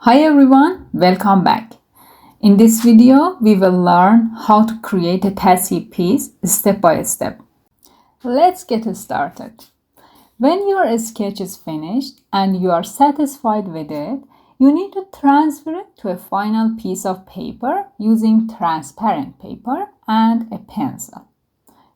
Hi everyone, welcome back. In this video, we will learn how to create a Tezhip piece step by step. Let's get started. When your sketch is finished and you are satisfied with it, you need to transfer it to a final piece of paper using transparent paper and a pencil.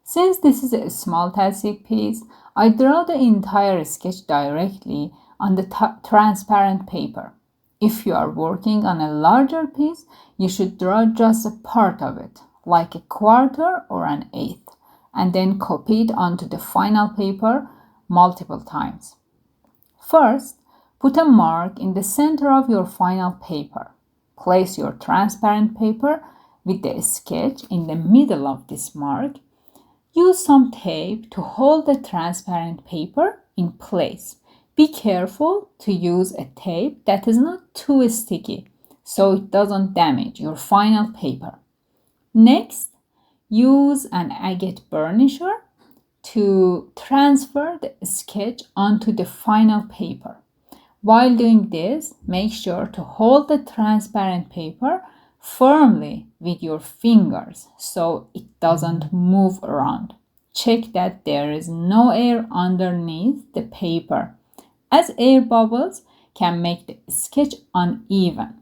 Since this is a small Tezhip piece, I draw the entire sketch directly on the transparent paper. If you are working on a larger piece, you should draw just a part of it, like a quarter or an eighth, and then copy it onto the final paper multiple times. First, put a mark in the center of your final paper. Place your transparent paper with the sketch in the middle of this mark. Use some tape to hold the transparent paper in place. Be careful to use a tape that is not too sticky so it doesn't damage your final paper. Next, use an agate burnisher to transfer the sketch onto the final paper. While doing this, make sure to hold the transparent paper firmly with your fingers so it doesn't move around. Check that there is no air underneath the paper, as air bubbles can make the sketch uneven.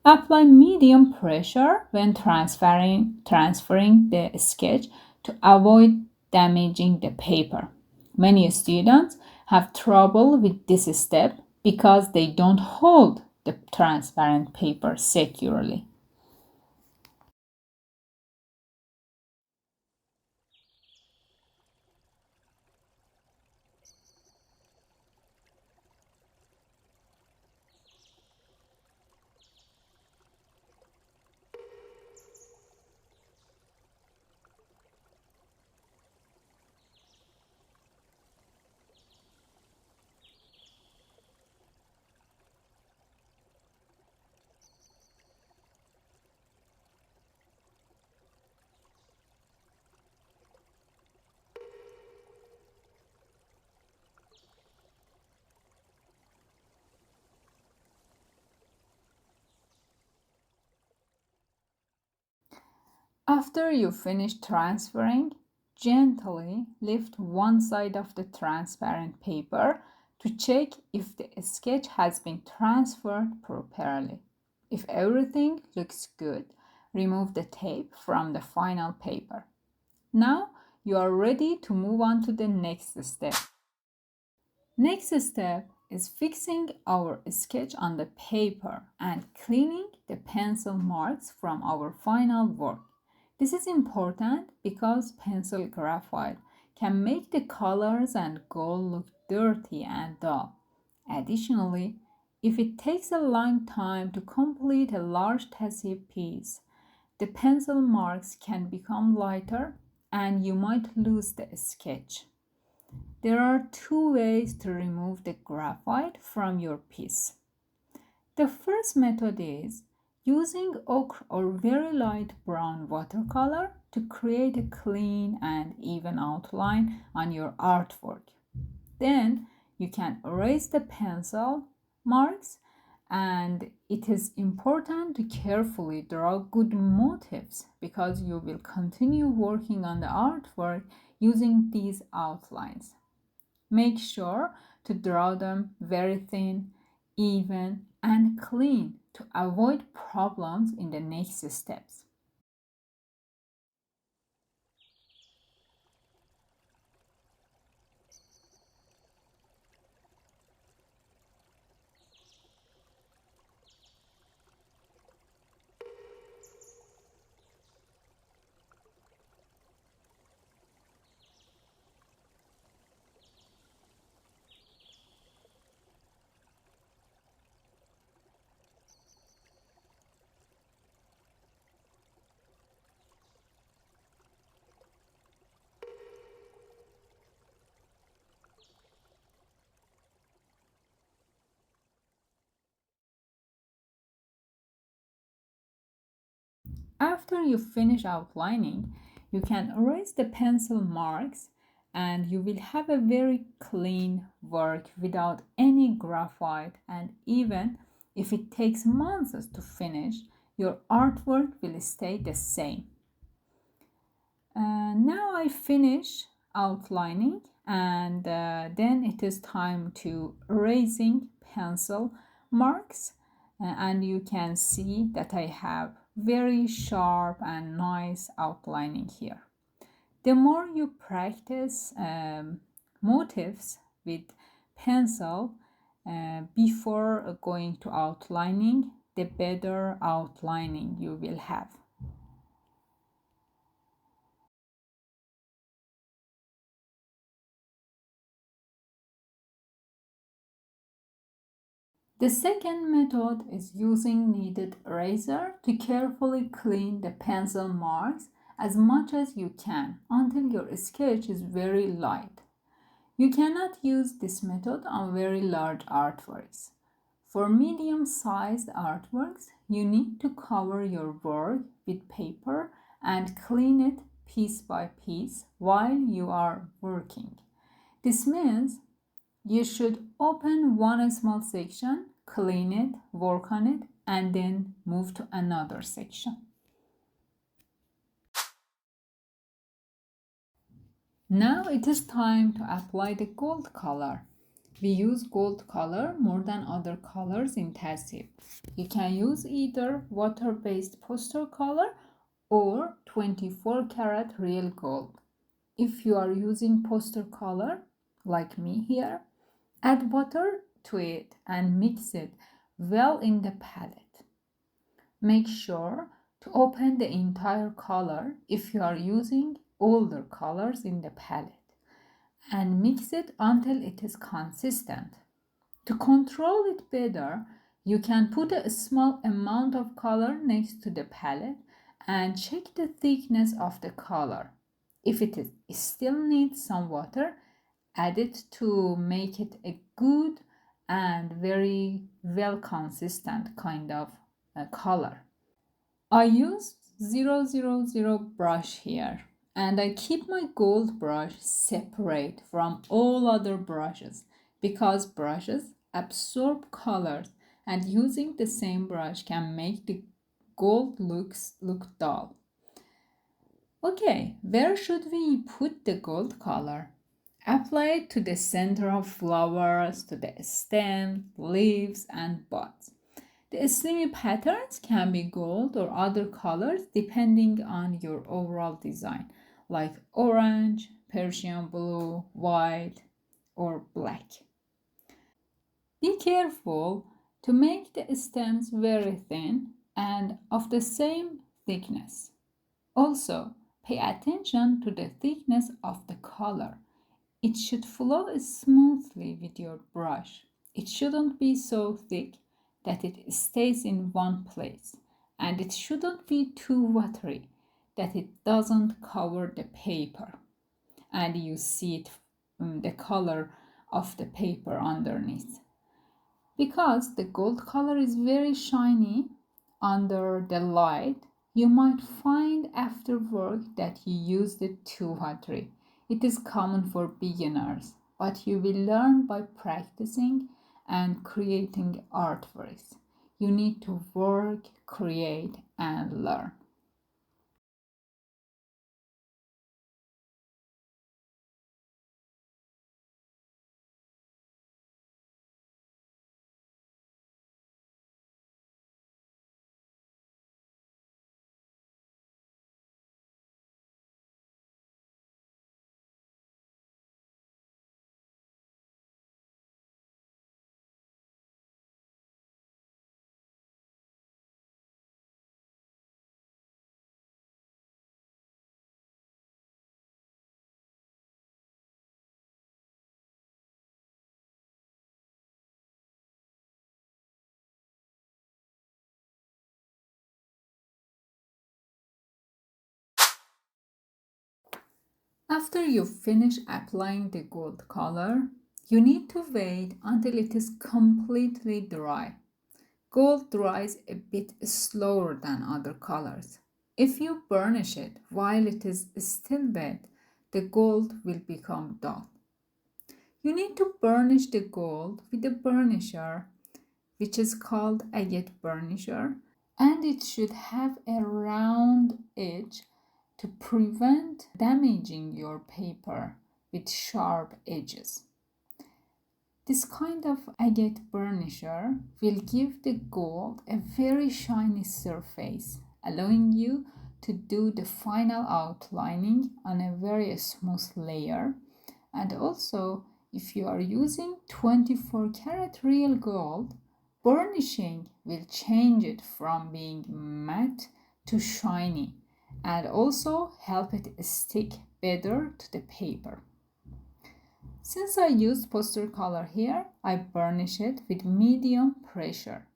Apply medium pressure when transferring the sketch to avoid damaging the paper. Many students have trouble with this step because they don't hold the transparent paper securely. After you finish transferring, gently lift one side of the transparent paper to check if the sketch has been transferred properly. If everything looks good, remove the tape from the final paper. Now you are ready to move on to the next step. Next step is fixing our sketch on the paper and cleaning the pencil marks from our final work. This is important because pencil graphite can make the colors and gold look dirty and dull. Additionally, if it takes a long time to complete a large Tezhip piece, the pencil marks can become lighter and you might lose the sketch. There are two ways to remove the graphite from your piece. The first method is using ochre or very light brown watercolor to create a clean and even outline on your artwork. Then you can erase the pencil marks, and it is important to carefully draw good motifs because you will continue working on the artwork using these outlines. Make sure to draw them very thin, even, and clean to avoid problems in the next steps. After you finish outlining, you can erase the pencil marks and you will have a very clean work without any graphite, and even If it takes months to finish, your artwork will stay the same. Now I finish outlining, and then it is time to erasing pencil marks, and you can see that I have very sharp and nice outlining here. The more you practice motifs with pencil before going to outlining, the better outlining you will have. The second method is using kneaded eraser to carefully clean the pencil marks as much as you can until your sketch is very light. You cannot use this method on very large artworks. For medium-sized artworks, you need to cover your work with paper and clean it piece by piece while you are working. This means you should open one small section, clean it, work on it, and then move to another section. Now it is time to apply the gold color. We use gold color more than other colors in Tezhip. You can use either water-based poster color or 24 karat real gold. If you are using poster color, like me here, add water to it and mix it well in the palette. Make sure to open the entire color if you are using older colors in the palette and mix it until it is consistent. To control it better, you can put a small amount of color next to the palette and check the thickness of the color. If it still needs some water, add it to make it a good and very well consistent kind of color. I use 000 brush here, and I keep my gold brush separate from all other brushes because brushes absorb colors, and using the same brush can make the gold look dull. Okay, where should we put the gold color? Apply it to the center of flowers, to the stem, leaves, and buds. The Islamic patterns can be gold or other colors depending on your overall design, like orange, Persian blue, white, or black. Be careful to make the stems very thin and of the same thickness. Also, pay attention to the thickness of the color. It should flow smoothly with your brush. It shouldn't be so thick that it stays in one place, and it shouldn't be too watery that it doesn't cover the paper and you see it, the color of the paper underneath. Because the gold color is very shiny under the light, you might find afterward that you used it too watery. It is common for beginners, but you will learn by practicing and creating artworks. You need to work, create, and learn. After you finish applying the gold color, you need to wait until it is completely dry. Gold dries a bit slower than other colors. If you burnish it while it is still wet, the gold will become dull. You need to burnish the gold with a burnisher which is called agate burnisher, and it should have a round edge to prevent damaging your paper with sharp edges. This kind of agate burnisher will give the gold a very shiny surface, allowing you to do the final outlining on a very smooth layer. And also, if you are using 24 karat real gold, burnishing will change it from being matte to shiny and also help it stick better to the paper. Since I used poster color here, I burnish it with medium pressure.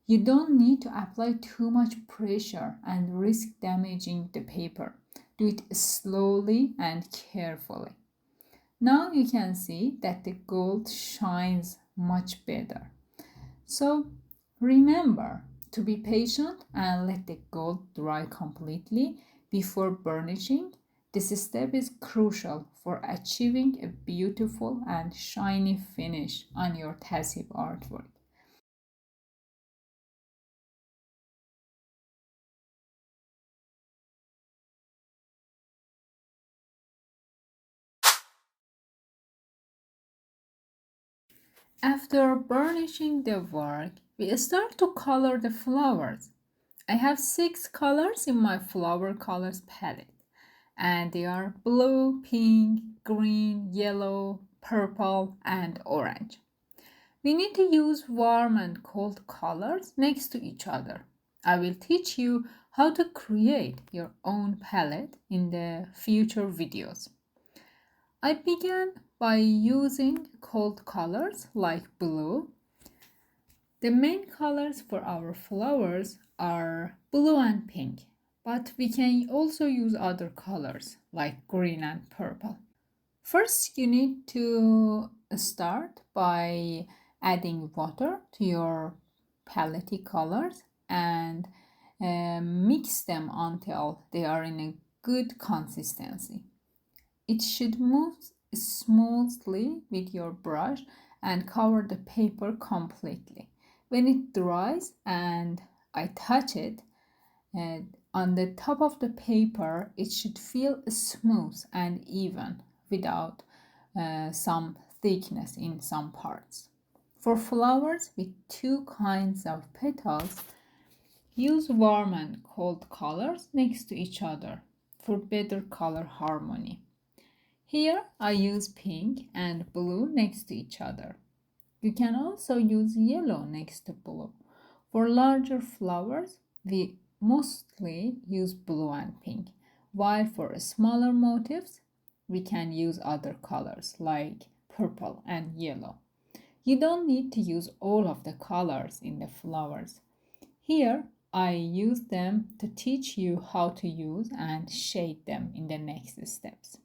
You don't need to apply too much pressure and risk damaging the paper. Do it slowly and carefully. Now you can see that the gold shines much better. So remember to be patient and let the gold dry completely before burnishing. This step is crucial for achieving a beautiful and shiny finish on your Tezhip artwork. After burnishing the work, we start to color the flowers. I have 6 colors in my flower colors palette, and they are blue, pink, green, yellow, purple, and orange. We need to use warm and cold colors next to each other. I will teach you how to create your own palette in the future videos. I began by using cold colors like blue. The main colors for our flowers are blue and pink, but we can also use other colors like green and purple. First, you need to start by adding water to your palette colors and mix them until they are in a good consistency. It should move smoothly with your brush and cover the paper completely. When it dries and I touch it, on the top of the paper, it should feel smooth and even without some thickness in some parts. For flowers with 2 kinds of petals, use warm and cold colors next to each other for better color harmony. Here I use pink and blue next to each other. You can also use yellow next to blue. For larger flowers, we mostly use blue and pink, while for smaller motifs, we can use other colors like purple and yellow. You don't need to use all of the colors in the flowers. Here, I use them to teach you how to use and shade them in the next steps.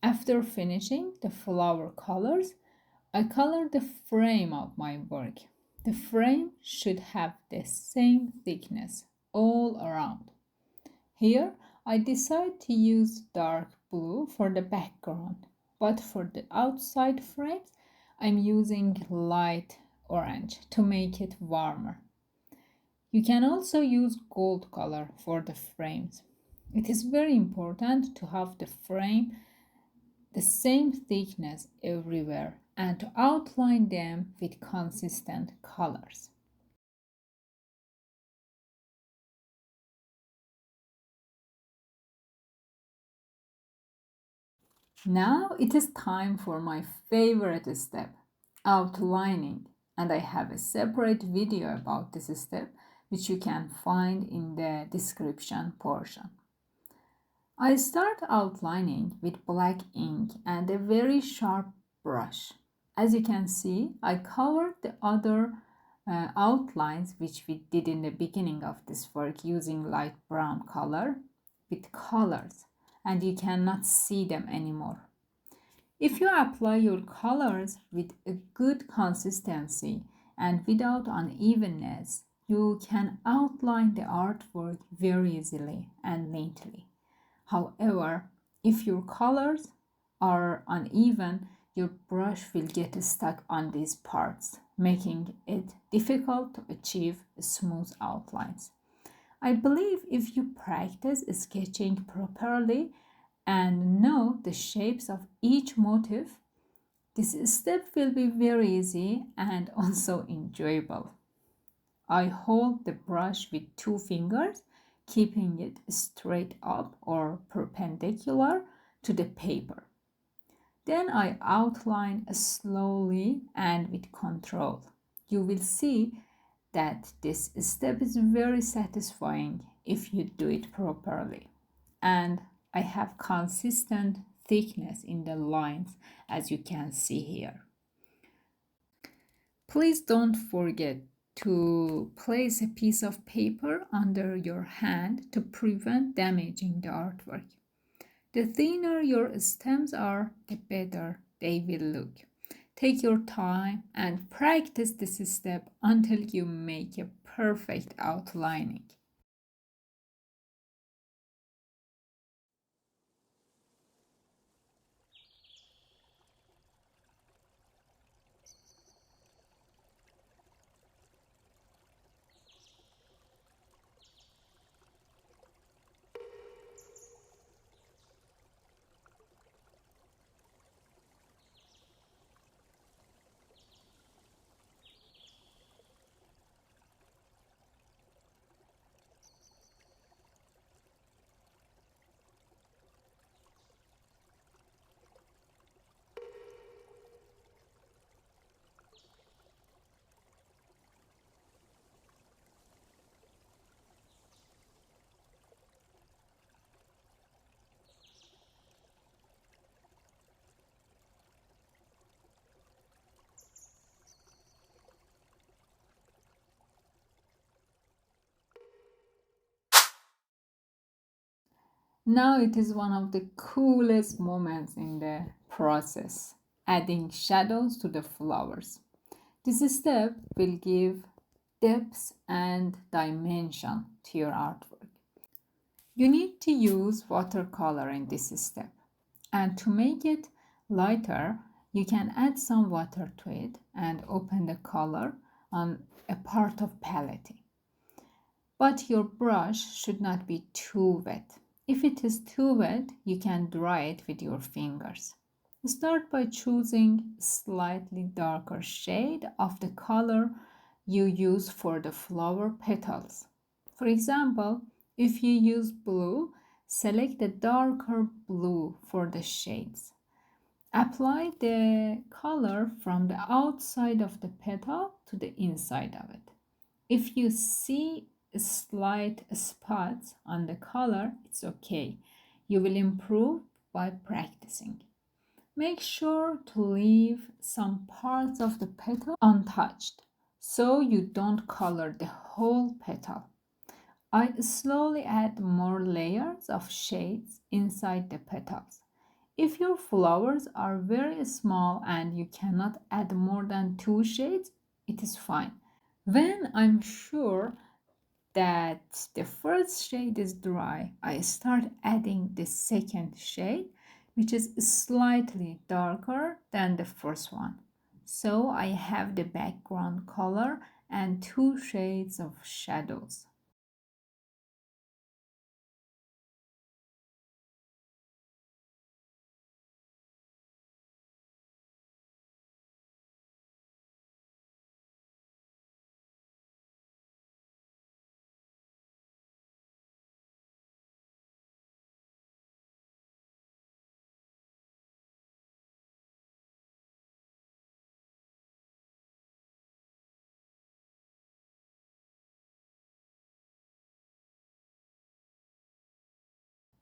After finishing the flower colors, I color the frame of my work. The frame should have the same thickness all around. Here, I decide to use dark blue for the background, but for the outside frames, I'm using light orange to make it warmer. You can also use gold color for the frames. It is very important to have the frame the same thickness everywhere and to outline them with consistent colors. Now it is time for my favorite step, outlining, and I have a separate video about this step which you can find in the description portion. I start outlining with black ink and a very sharp brush. As you can see, I covered the other outlines which we did in the beginning of this work using light brown color with colors, and you cannot see them anymore. If you apply your colors with a good consistency and without unevenness, you can outline the artwork very easily and neatly. However, if your colors are uneven, your brush will get stuck on these parts, making it difficult to achieve smooth outlines. I believe if you practice sketching properly and know the shapes of each motif, this step will be very easy and also enjoyable. I hold the brush with 2 fingers, keeping it straight up or perpendicular to the paper. Then I outline slowly and with control. You will see that this step is very satisfying if you do it properly. And I have consistent thickness in the lines, as you can see here. Please don't forget to place a piece of paper under your hand to prevent damaging the artwork. The thinner your stems are, the better they will look. Take your time and practice this step until you make a perfect outlining. Now it is one of the coolest moments in the process, adding shadows to the flowers. This step will give depth and dimension to your artwork. You need to use watercolor in this step, and to make it lighter, you can add some water to it and open the color on a part of palette. But your brush should not be too wet. If it is too wet, you can dry it with your fingers. Start by choosing a slightly darker shade of the color you use for the flower petals. For example, if you use blue, select a darker blue for the shades. Apply the color from the outside of the petal to the inside of it. If you see slight spots on the color, it's okay. You will improve by practicing. Make sure to leave some parts of the petal untouched so you don't color the whole petal. I slowly add more layers of shades inside the petals. If your flowers are very small and you cannot add more than 2 shades, it is fine. When I'm sure that the first shade is dry, I start adding the second shade, which is slightly darker than the first one. So I have the background color and 2 shades of shadows.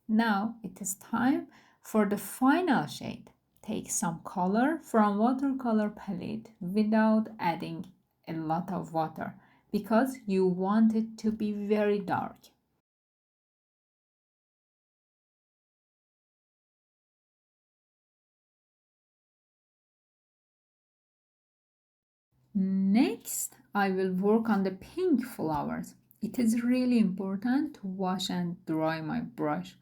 Now it is time for the final shade. Take some color from watercolor palette without adding a lot of water because you want it to be very dark. Next, I will work on the pink flowers. It is really important to wash and dry my brush.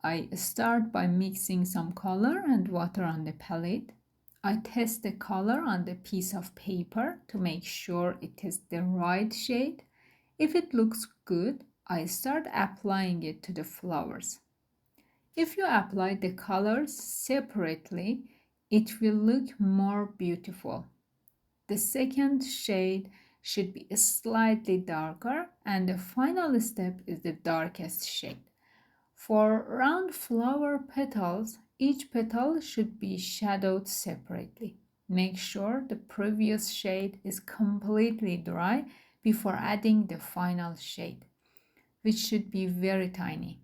I start by mixing some color and water on the palette. I test the color on the piece of paper to make sure it is the right shade. If it looks good, I start applying it to the flowers. If you apply the colors separately, it will look more beautiful. The second shade should be slightly darker, and the final step is the darkest shade. For round flower petals, each petal should be shadowed separately. Make sure the previous shade is completely dry before adding the final shade, which should be very tiny.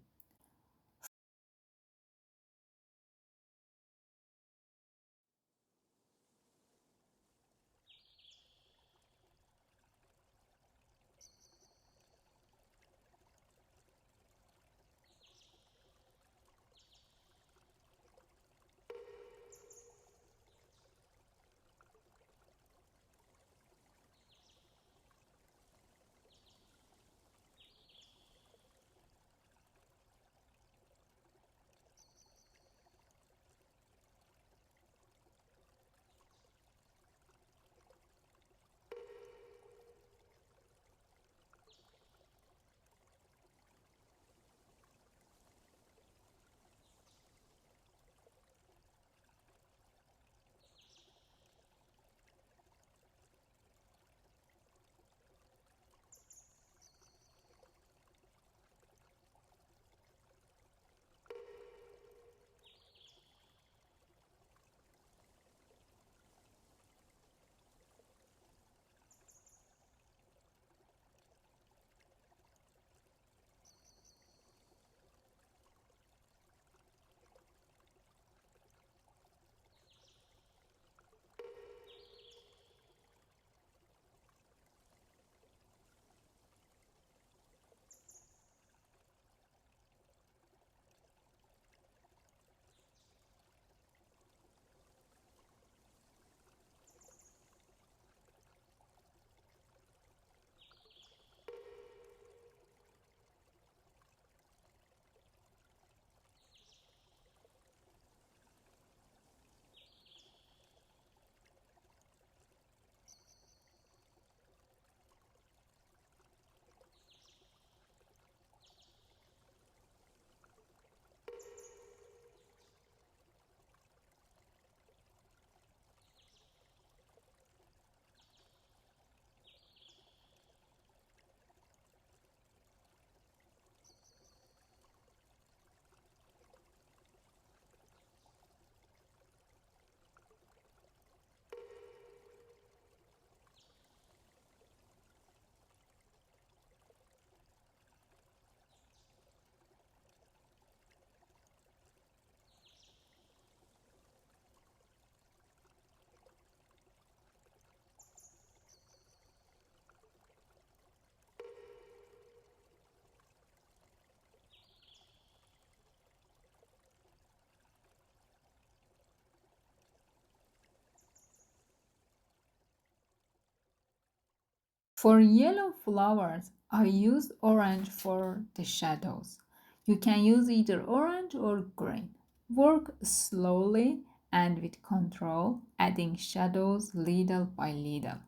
For yellow flowers, I used orange for the shadows. You can use either orange or green. Work slowly and with control, adding shadows little by little.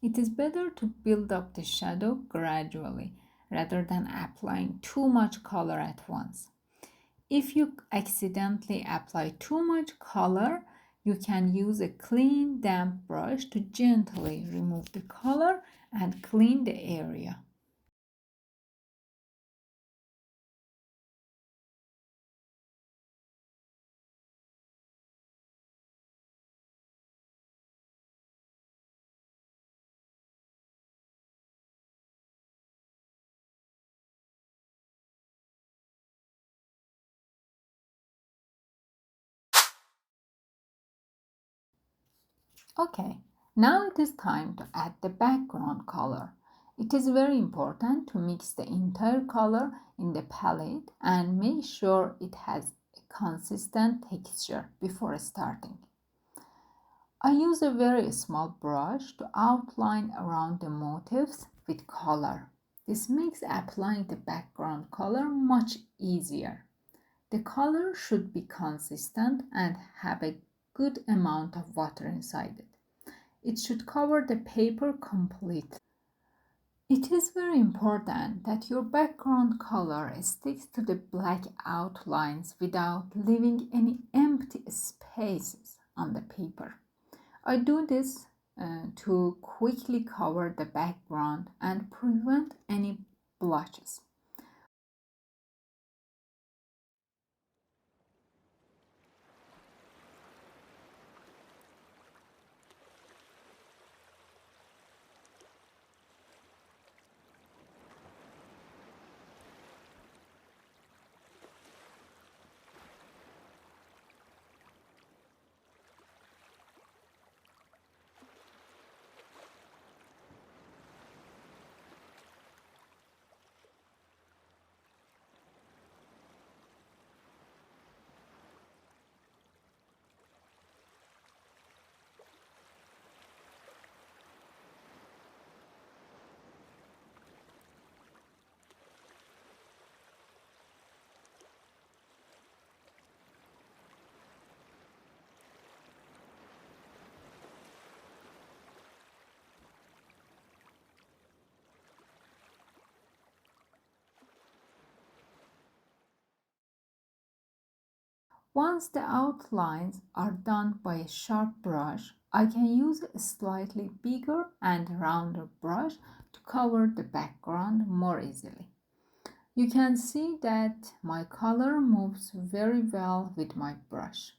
It is better to build up the shadow gradually rather than applying too much color at once. If you accidentally apply too much color, you can use a clean, damp brush to gently remove the color and clean the area. Okay, now it is time to add the background color. It is very important to mix the entire color in the palette and make sure it has a consistent texture before starting. I use a very small brush to outline around the motifs with color. This makes applying the background color much easier. The color should be consistent and have a good amount of water inside it. It should cover the paper completely. It is very important that your background color sticks to the black outlines without leaving any empty spaces on the paper. I do this to quickly cover the background and prevent any blotches. Once the outlines are done by a sharp brush, I can use a slightly bigger and rounder brush to cover the background more easily. You can see that my color moves very well with my brush.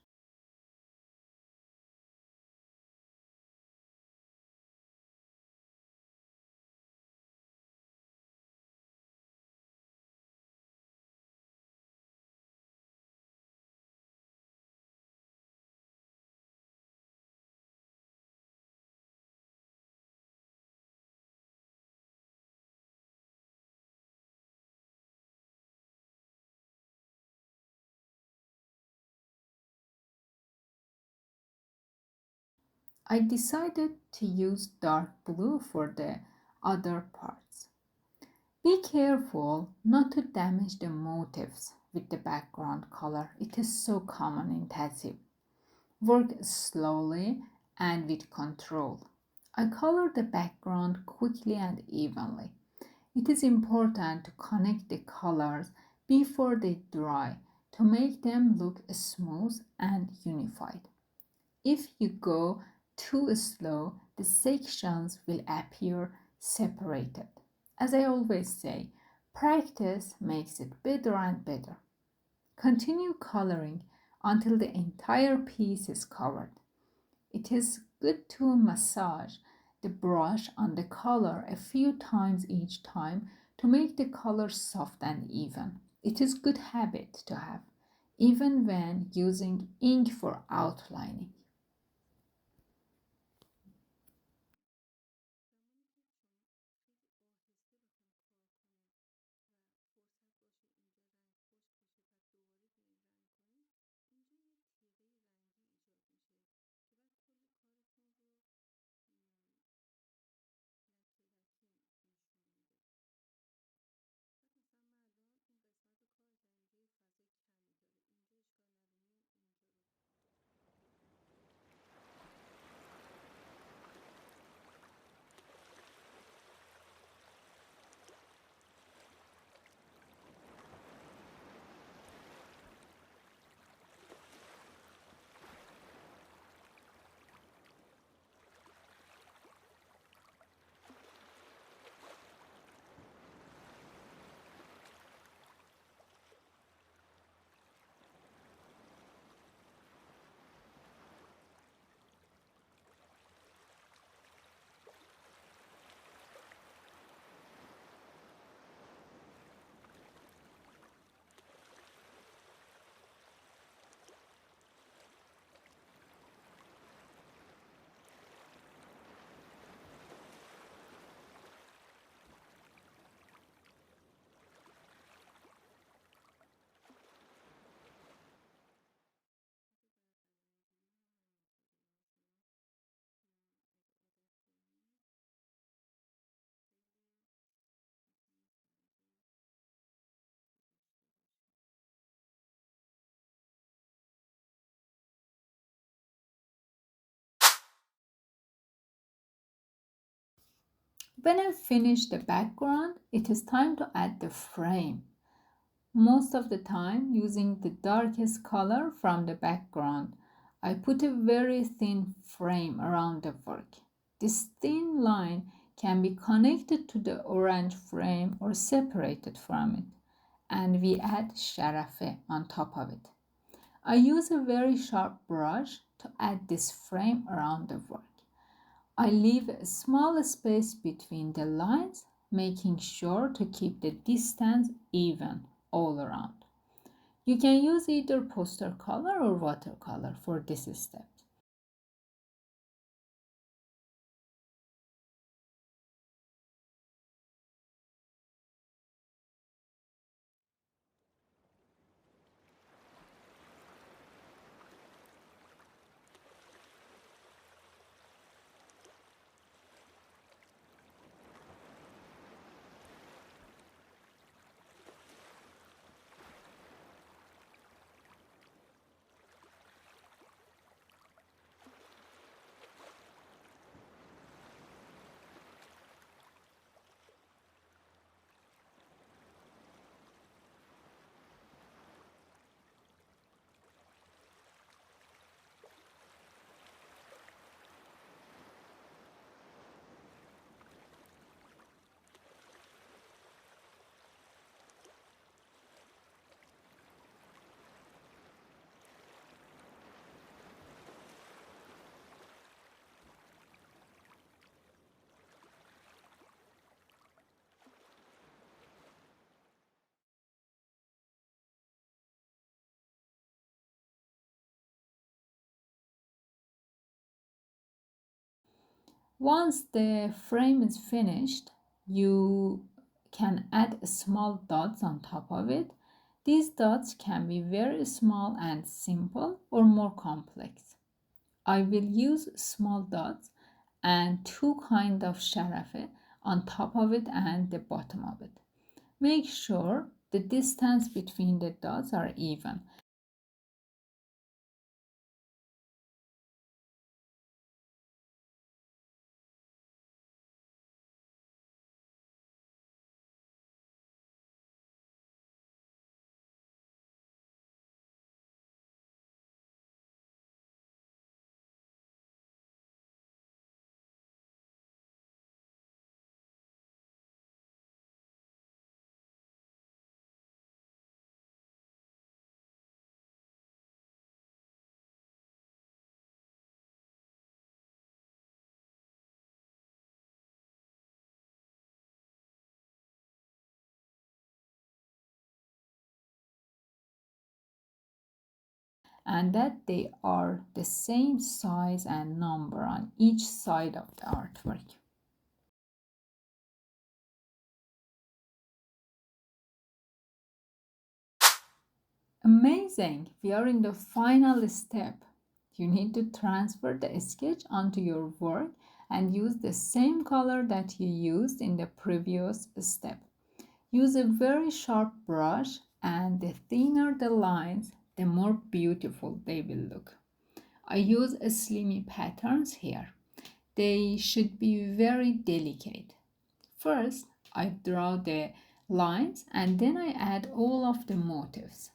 I decided to use dark blue for the other parts. Be careful not to damage the motifs with the background color. It is so common in Tezhip. Work slowly and with control. I color the background quickly and evenly. It is important to connect the colors before they dry to make them look smooth and unified. If you go too slow, the sections will appear separated. As I always say, practice makes it better and better. Continue coloring until the entire piece is covered. It is good to massage the brush on the color a few times each time to make the color soft and even. It is good habit to have, even when using ink for outlining. When I finish the background, it is time to add the frame. Most of the time, using the darkest color from the background, I put a very thin frame around the work. This thin line can be connected to the orange frame or separated from it, and we add Sharafeh on top of it. I use a very sharp brush to add this frame around the work. I leave a small space between the lines, making sure to keep the distance even all around. You can use either poster color or watercolor for this step. Once the frame is finished, you can add small dots on top of it. These dots can be very small and simple or more complex. I will use small dots and two kinds of Sharafeh on top of it and the bottom of it. Make sure the distance between the dots are even. And that they are the same size and number on each side of the artwork. Amazing! We are in the final step. You need to transfer the sketch onto your work and use the same color that you used in the previous step. Use a very sharp brush, and the thinner the lines, the more beautiful they will look. I use slimy patterns here. They should be very delicate. First, I draw the lines and then I add all of the motifs.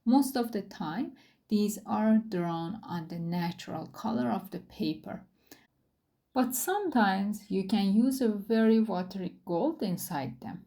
Most of the time, these are drawn on the natural color of the paper. But sometimes you can use a very watery gold inside them.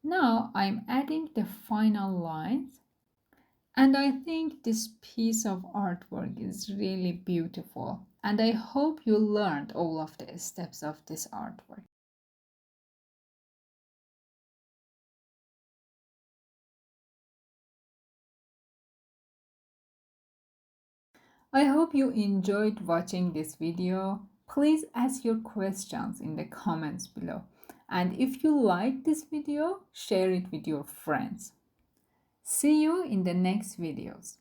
Now I'm adding the final lines, and I think this piece of artwork is really beautiful, and I hope you learned all of the steps of this artwork. I hope you enjoyed watching this video. Please ask your questions in the comments below. And if you like this video, share it with your friends. See you in the next videos.